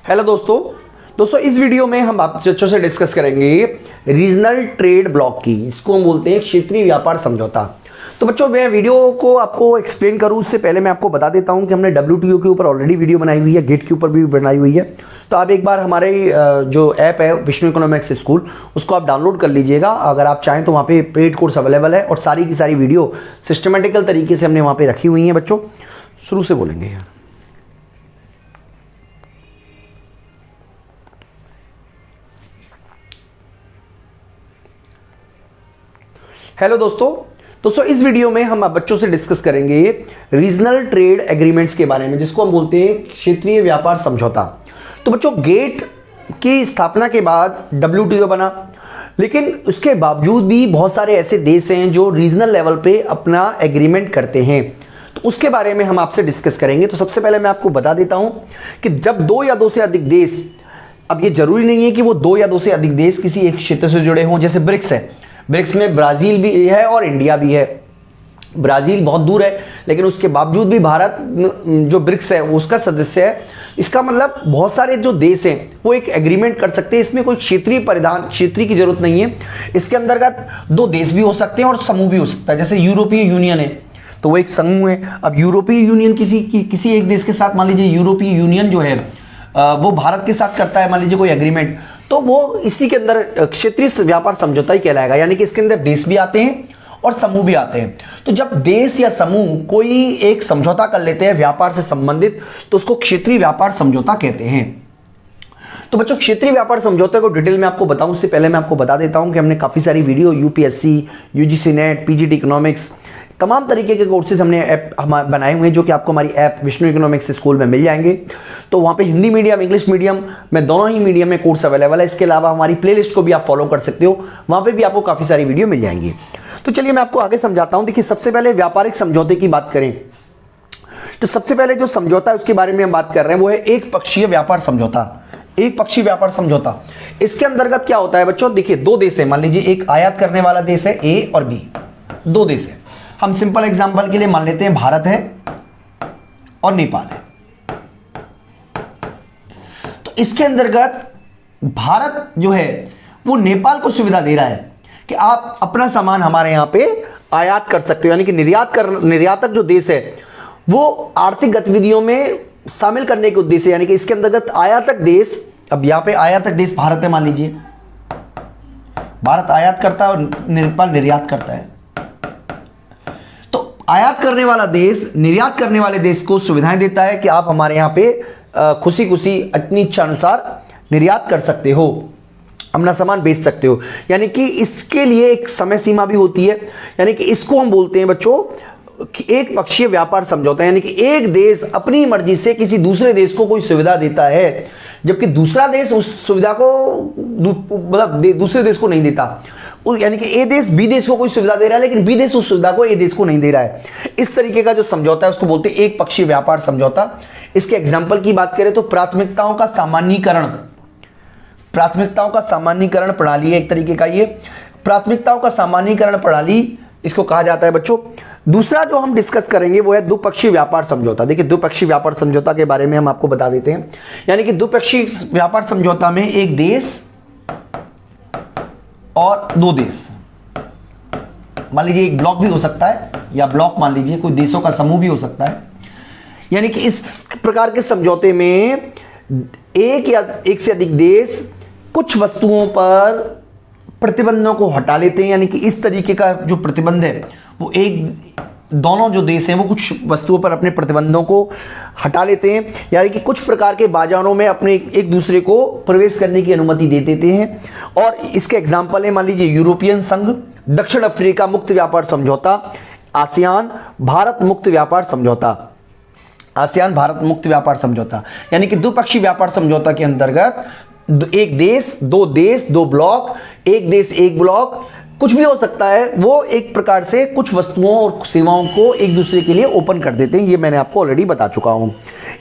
Hello दोस्तों इस video में हम आप बच्चों से डिस्कस करेंगे रीजनल ट्रेड ब्लॉक की, इसको हम बोलते हैं क्षेत्रीय व्यापार समझौता। तो बच्चों मैं वीडियो को आपको एक्सप्लेन करूं उससे पहले मैं आपको बता देता हूं कि हमने WTO के ऊपर ऑलरेडी वीडियो बनाई हुई है, गेट के ऊपर भी बनाई हुई है। तो आप एक बार हमारे जो ऐप है विष्णु इकोनॉमिक्स स्कूल, उसको आप डाउनलोड कर लीजिएगा। अगर आप चाहें तो वहाँ पे पेड कोर्स अवेलेबल है और सारी की सारी वीडियो सिस्टमेटिकल तरीके से हमने वहाँ पे रखी हुई हैं। बच्चों शुरू से बोलेंगे यार। हेलो दोस्तों इस वीडियो में हम बच्चों से डिस्कस करेंगे रीजनल ट्रेड एग्रीमेंट्स के बारे में, जिसको हम बोलते हैं क्षेत्रीय व्यापार समझौता। तो बच्चों गेट की स्थापना के बाद WTO बना, लेकिन उसके बावजूद भी बहुत सारे ऐसे देश हैं जो रीजनल लेवल पे अपना एग्रीमेंट करते हैं। तो उसके बारे में हम आपसे डिस्कस करेंगे। तो सबसे पहले मैं आपको बता देता हूं कि जब दो या दो से अधिक देश, अब ये जरूरी नहीं है कि वो दो या दो से अधिक देश किसी एक क्षेत्र से जुड़े हों, जैसे ब्रिक्स है, ब्रिक्स में ब्राजील भी है और इंडिया भी है। ब्राजील बहुत दूर है लेकिन उसके बावजूद भी भारत जो ब्रिक्स है उसका सदस्य है। इसका मतलब बहुत सारे जो देश हैं वो एक एग्रीमेंट कर सकते हैं। इसमें कोई क्षेत्रीय की जरूरत नहीं है। इसके अंतर्गत दो देश भी हो सकते हैं और समूह भी हो सकता है। जैसे यूरोपीय यूनियन है तो वो एक समूह है। अब यूरोपीय यूनियन किसी एक देश के साथ, मान लीजिए यूरोपीय यूनियन जो है वो भारत के साथ करता है मान लीजिए कोई एग्रीमेंट, तो वो इसी के अंदर क्षेत्रीय व्यापार समझौता ही कहलाएगा। यानी कि इसके अंदर देश भी आते हैं और समूह भी आते हैं। तो जब देश या समूह कोई एक समझौता कर लेते हैं व्यापार से संबंधित, तो उसको क्षेत्रीय व्यापार समझौता कहते हैं। तो बच्चों क्षेत्रीय व्यापार समझौते को डिटेल में आपको बताऊं उससे पहले मैं आपको बता देता हूं कि हमने काफी सारी video UPSC, UGC net, PGT economics, तमाम तरीके के कोर्सेज हमने ऐप बनाए हुए हैं जो कि आपको हमारी ऐप विष्णु इकोनॉमिक्स स्कूल में मिल जाएंगे। तो वहाँ पे हिंदी मीडियम, इंग्लिश मीडियम में दोनों ही मीडियम में कोर्स अवेलेबल है। इसके अलावा हमारी प्लेलिस्ट को भी आप फॉलो कर सकते हो, वहाँ पे भी आपको काफ़ी सारी वीडियो मिल जाएंगी। तो चलिए मैं आपको आगे समझाता हूँ। देखिए सबसे पहले व्यापारिक समझौते की बात करें तो सबसे पहले जो समझौता है उसके बारे में हम बात कर रहे हैं वो है एक पक्षीय व्यापार समझौता। एक पक्षीय व्यापार समझौता, इसके अंतर्गत क्या होता है बच्चों, देखिए दो देश है, मान लीजिए एक आयात करने वाला देश है A और B, दो देश है। हम सिंपल एग्जांपल के लिए मान लेते हैं भारत है और नेपाल है। तो इसके अंतर्गत भारत जो है वो नेपाल को सुविधा दे रहा है कि आप अपना सामान हमारे यहां पे आयात कर सकते हो। यानी कि निर्यातक जो देश है वो आर्थिक गतिविधियों में शामिल करने के उद्देश्य, यानी कि इसके अंतर्गत आयातक देश, अब यहां पे आयातक देश भारत है, मान लीजिए भारत आयात करता है और नेपाल निर्यात करता है। आयात करने वाला देश निर्यात करने वाले देश को सुविधाएं देता है कि आप हमारे यहाँ पे खुशी खुशी अपनी इच्छा अनुसार निर्यात कर सकते हो, अपना सामान बेच सकते हो। यानी कि इसके लिए एक समय सीमा भी होती है। यानी कि इसको हम बोलते हैं बच्चों एक पक्षीय व्यापार समझौता। यानी कि एक देश अपनी मर्जी से किसी दूसरे देश को कोई सुविधा देता है, जबकि दूसरा देश उस सुविधा को मतलब दूसरे देश को नहीं देता। यानी कि A देश B देश को कोई सुविधा दे रहा है लेकिन B देश उस सुविधा को A देश को नहीं दे रहा है। इस तरीके का जो समझौता है उसको बोलते हैं एक पक्षीय व्यापार समझौता। इसके एग्जांपल की बात करें तो प्राथमिकताओं का सामान्यीकरण प्रणाली है एक तरीके का। ये प्राथमिकताओं का सामान्यीकरण प्रणाली इसको कहा जाता है बच्चों। दूसरा जो हम डिस्कस करेंगे वो है द्विपक्षीय व्यापार समझौता। देखिए द्विपक्षीय व्यापार समझौता के बारे में हम आपको बता देते हैं। यानी कि द्विपक्षीय व्यापार समझौता में एक देश और दो देश, मान लीजिए एक ब्लॉक भी हो सकता है या ब्लॉक मान लीजिए कोई देशों का समूह भी हो सकता है। यानी कि इस प्रकार के समझौते में एक या एक से अधिक देश कुछ वस्तुओं पर प्रतिबंधों को हटा लेते हैं। यानी कि इस तरीके का जो प्रतिबंध है वो दोनों जो देश हैं वो कुछ वस्तुओं पर अपने प्रतिबंधों को हटा लेते हैं। यानी कि कुछ प्रकार के बाजारों में अपने एक दूसरे को प्रवेश करने की अनुमति दे देते हैं। और इसके एग्जाम्पल है मान लीजिए यूरोपियन संघ, दक्षिण अफ्रीका मुक्त व्यापार समझौता, आसियान भारत मुक्त व्यापार समझौता। यानी कि द्विपक्षीय व्यापार समझौता के अंतर्गत एक देश, दो ब्लॉक, एक देश एक ब्लॉक, कुछ भी हो सकता है, वो एक प्रकार से कुछ वस्तुओं और सेवाओं को एक दूसरे के लिए ओपन कर देते हैं। ये मैंने आपको ऑलरेडी बता चुका हूं।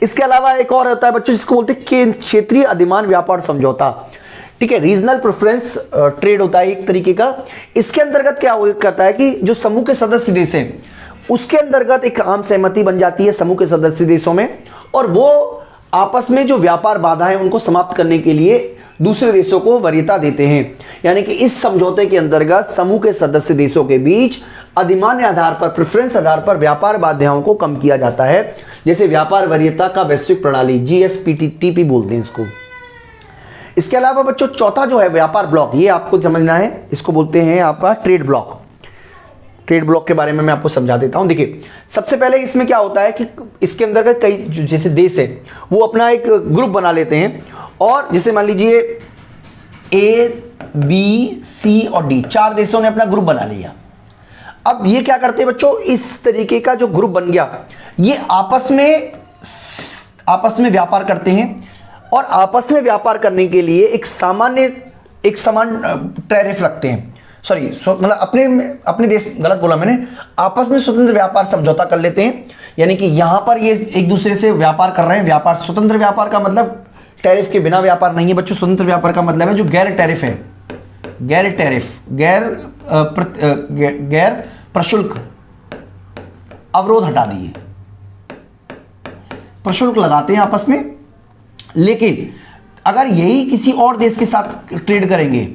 इसके अलावा एक और होता है बच्चों जिसको बोलते हैं क्षेत्रीय अधिमान व्यापार समझौता। ठीक है, रीजनल प्रेफरेंस ट्रेड होता है एक तरीके का। इसके अंतर्गत क्या करता है कि जो समूह के सदस्य देश हैं उसके अंतर्गत एक आम सहमति बन जाती है समूह के सदस्य देशों में, और वो आपस में जो व्यापार बाधाएं उनको समाप्त करने के लिए दूसरे देशों को वरीयता देते हैं। यानी कि इस समझौते के अंतर्गत समूह के सदस्य देशों के बीच अधिमान्य आधार पर, प्रेफरेंस आधार पर व्यापार बाधाओं को कम किया जाता है, जैसे व्यापार वरीयता का वैश्विक प्रणाली, GSPTP बोलते हैं इसको। इसके अलावा बच्चों चौथा जो है व्यापार ब्लॉक, ये आपको समझना है, इसको बोलते हैं आपका ट्रेड ब्लॉक। ट्रेड ब्लॉक के बारे में मैं आपको समझा देता हूं। देखिए सबसे पहले इसमें क्या होता है कि इसके अंदर कई जैसे देश है वो अपना एक ग्रुप बना लेते हैं, और जैसे मान लीजिए A, B, C और D, 4 देशों ने अपना ग्रुप बना लिया। अब ये क्या करते हैं बच्चों, इस तरीके का जो ग्रुप बन गया ये आपस में व्यापार करते हैं, और आपस में व्यापार करने के लिए एक समान टैरिफ रखते हैं। सॉरी, मतलब अपने देश, गलत बोला मैंने, आपस में स्वतंत्र व्यापार समझौता कर लेते हैं। यानी कि यहां पर ये एक दूसरे से व्यापार कर रहे हैं। व्यापार, स्वतंत्र व्यापार का मतलब टैरिफ के बिना व्यापार नहीं है बच्चों। स्वतंत्र व्यापार का मतलब है जो गैर टैरिफ है, गैर टैरिफ, गैर प्रशुल्क अवरोध हटा दिए, प्रशुल्क लगाते हैं आपस में। लेकिन अगर यही किसी और देश के साथ ट्रेड करेंगे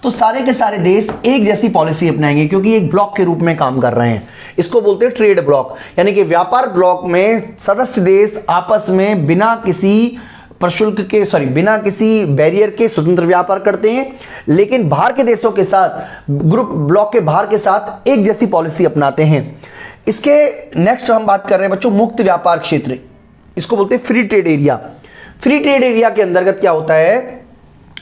तो सारे के सारे देश एक जैसी पॉलिसी अपनाएंगे, क्योंकि एक ब्लॉक के रूप में काम कर रहे हैं। इसको बोलते हैं ट्रेड ब्लॉक। यानी कि व्यापार ब्लॉक में सदस्य देश आपस में बिना किसी प्रशुल्क के, बिना किसी बैरियर के स्वतंत्र व्यापार करते हैं, लेकिन बाहर के देशों के साथ, ग्रुप ब्लॉक के बाहर के साथ एक जैसी पॉलिसी अपनाते हैं। इसके नेक्स्ट हम बात कर रहे हैं बच्चों मुक्त व्यापार क्षेत्र, इसको बोलते हैं free trade area. Free trade area के अंतर्गत क्या होता है,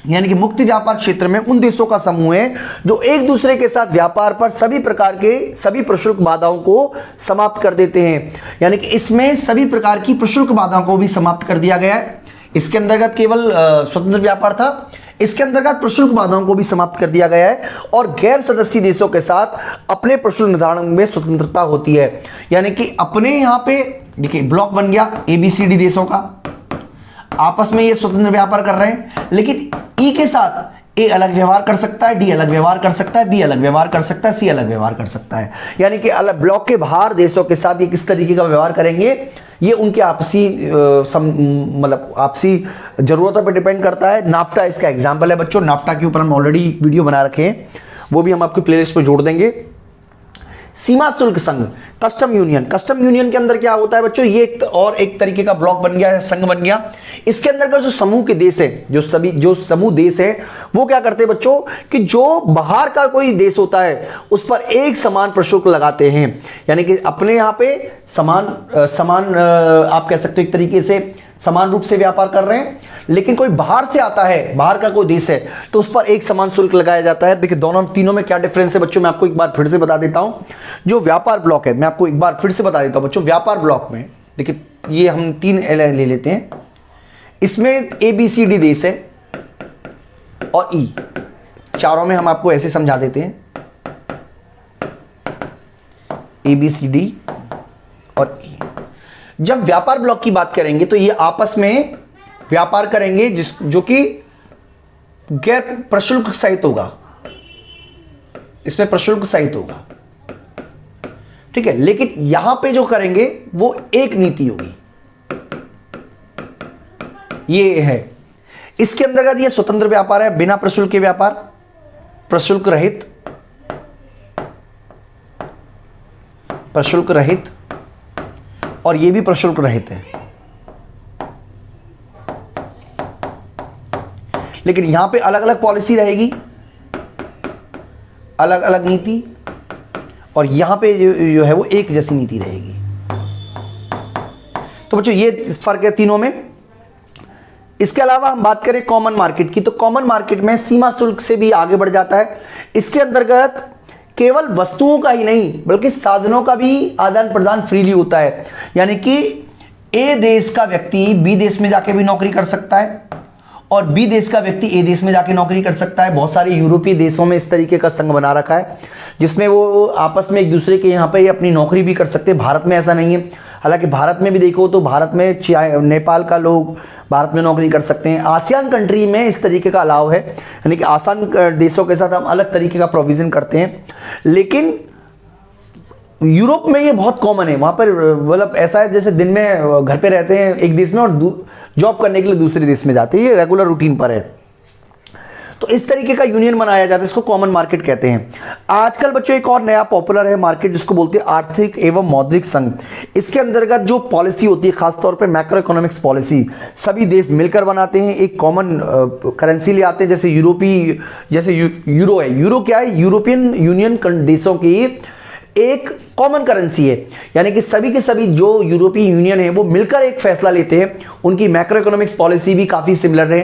यानी कि मुक्त व्यापार क्षेत्र में उन देशों का समूह है जो एक दूसरे के साथ व्यापार पर सभी प्रकार के सभी प्रशुल्क बाधाओं को समाप्त कर देते हैं। यानी कि इसमें सभी प्रकार की प्रशुल्क बाधाओं को भी समाप्त कर दिया गया है। इसके अंतर्गत केवल स्वतंत्र व्यापार था, इसके अंतर्गत प्रशुल्क बाधाओं को भी समाप्त कर दिया गया है, और गैर सदस्य देशों के साथ अपने प्रशुल्क निर्धारण में स्वतंत्रता होती है। यानी कि अपने यहां पे देखिए ब्लॉक बन गया ABCD देशों का, आपस में ये स्वतंत्र व्यापार कर रहे हैं, लेकिन E के साथ A अलग व्यवहार कर सकता है, D अलग व्यवहार कर सकता है, B अलग व्यवहार कर सकता है, C अलग व्यवहार कर सकता है। यानी कि अलग ब्लॉक के बाहर देशों के साथ ये किस तरीके का व्यवहार करेंगे, ये उनके आपसी मतलब आपसी जरूरतों पर डिपेंड करता है। नाफ्टा इसका एग्जाम्पल है बच्चों। नाफ्टा के ऊपर हम ऑलरेडी वीडियो बना रखे हैं, वो भी हम आपकी प्लेलिस्ट पर जोड़ देंगे। सीमा शुल्क संघ, कस्टम यूनियन। कस्टम यूनियन के अंदर क्या होता है बच्चों, ये एक तरीके का ब्लॉक बन गया है, संघ बन गया। इसके अंदर का जो समूह के देश है, जो समूह देश है, वो क्या करते हैं बच्चों कि जो बाहर का कोई देश होता है उस पर एक समान प्रशुल्क लगाते हैं। यानी कि अपने यहाँ पे समान आप कह सकते हो एक तरीके से समान रूप से व्यापार कर रहे हैं, लेकिन कोई बाहर से आता है, बाहर का कोई देश है, तो उस पर एक समान शुल्क लगाया जाता है। देखिए दोनों तीनों में क्या डिफरेंस है बच्चों, मैं आपको एक बार फिर से बता देता हूं। जो व्यापार ब्लॉक है, मैं आपको एक बार फिर से बता देता हूं बच्चों। व्यापार ब्लॉक में देखिए ये हम 3 ले लेते हैं, इसमें ABCD देश है और E, चारों में हम आपको ऐसे समझा देते हैं, ABCD और E। जब व्यापार ब्लॉक की बात करेंगे तो ये आपस में व्यापार करेंगे जो कि गैर प्रशुल्क सहित होगा, इसमें प्रशुल्क सहित होगा, ठीक है। लेकिन यहां पे जो करेंगे वो एक नीति होगी, ये है। इसके अंतर्गत ये स्वतंत्र व्यापार है, बिना प्रशुल्क के व्यापार, प्रशुल्क रहित, और ये भी प्रशुल्क रहित है। लेकिन यहां पे अलग अलग पॉलिसी रहेगी, अलग अलग नीति, और यहां पे जो है वो एक जैसी नीति रहेगी। तो बच्चों ये फर्क है तीनों में। इसके अलावा हम बात करें कॉमन मार्केट की, तो कॉमन मार्केट में सीमा शुल्क से भी आगे बढ़ जाता है। इसके अंतर्गत केवल वस्तुओं का ही नहीं बल्कि साधनों का भी आदान प्रदान फ्रीली होता है। यानी कि ए देश का व्यक्ति बी देश में जाके भी नौकरी कर सकता है, और बी देश का व्यक्ति ए देश में जाके नौकरी कर सकता है। बहुत सारे यूरोपीय देशों में इस तरीके का संघ बना रखा है जिसमें वो आपस में एक दूसरे के यहाँ पे अपनी नौकरी भी कर सकते हैं। भारत में ऐसा नहीं है। हालांकि भारत में भी देखो तो भारत में नेपाल का लोग भारत में नौकरी कर सकते हैं। आसियान कंट्री में इस तरीके का अलाव है, यानी कि आसियान देशों के साथ हम अलग तरीके का प्रोविजन करते हैं। लेकिन यूरोप में ये बहुत कॉमन है, वहां पर मतलब ऐसा है जैसे दिन में घर पे रहते हैं एक देश में और जॉब करने के लिए दूसरे देश में जाते हैं, ये रेगुलर रूटीन पर है। तो इस तरीके का यूनियन बनाया जाता है, इसको कॉमन मार्केट कहते हैं। आजकल बच्चों एक और नया पॉपुलर है मार्केट जिसको बोलते हैं आर्थिक एवं मौद्रिक संघ। इसके अंतर्गत जो पॉलिसी होती है खासतौर पे मैक्रो इकोनॉमिक्स पॉलिसी सभी देश मिलकर बनाते हैं, एक कॉमन करेंसी ले आते हैं। जैसे यूरो है, यूरो क्या है, यूरोपियन यूनियन देशों की एक कॉमन करेंसी है, यानी कि सभी के सभी जो यूरोपीय यूनियन है वो मिलकर एक फैसला लेते हैं। उनकी मैक्रो इकोनॉमिक्स पॉलिसी भी काफी सिमिलर है।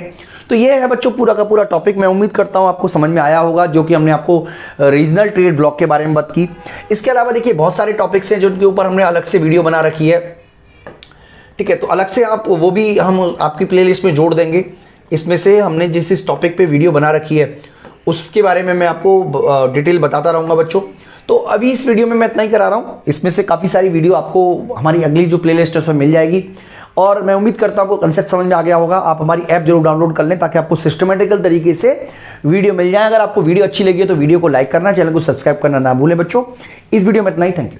तो ये है बच्चों पूरा का पूरा टॉपिक। मैं उम्मीद करता हूं आपको समझ में आया होगा, जो कि हमने आपको रीजनल ट्रेड ब्लॉक के बारे में बात की। इसके अलावा देखिए बहुत सारे टॉपिक्स हैं जिनके ऊपर हमने अलग से वीडियो बना रखी है, ठीक है, तो अलग से आप वो भी हम आपकी प्लेलिस्ट में जोड़ देंगे। इसमें से हमने जिस टॉपिक पे वीडियो बना रखी है उसके बारे में मैं आपको डिटेल बताता रहूंगा बच्चों। तो अभी इस वीडियो में मैं इतना ही करा रहा हूं, इसमें से काफ़ी सारी वीडियो आपको हमारी अगली जो प्लेलिस्ट है उसमें मिल जाएगी। और मैं उम्मीद करता हूं आपको कंसेप्ट समझ में आ गया होगा। आप हमारी ऐप जरूर डाउनलोड कर लें ताकि आपको सिस्टमेटिकल तरीके से वीडियो मिल जाए। अगर आपको वीडियो अच्छी लगी है तो वीडियो को लाइक करना, चैनल को सब्सक्राइब करना ना भूलें बच्चों। इस वीडियो में इतना ही, थैंक यू।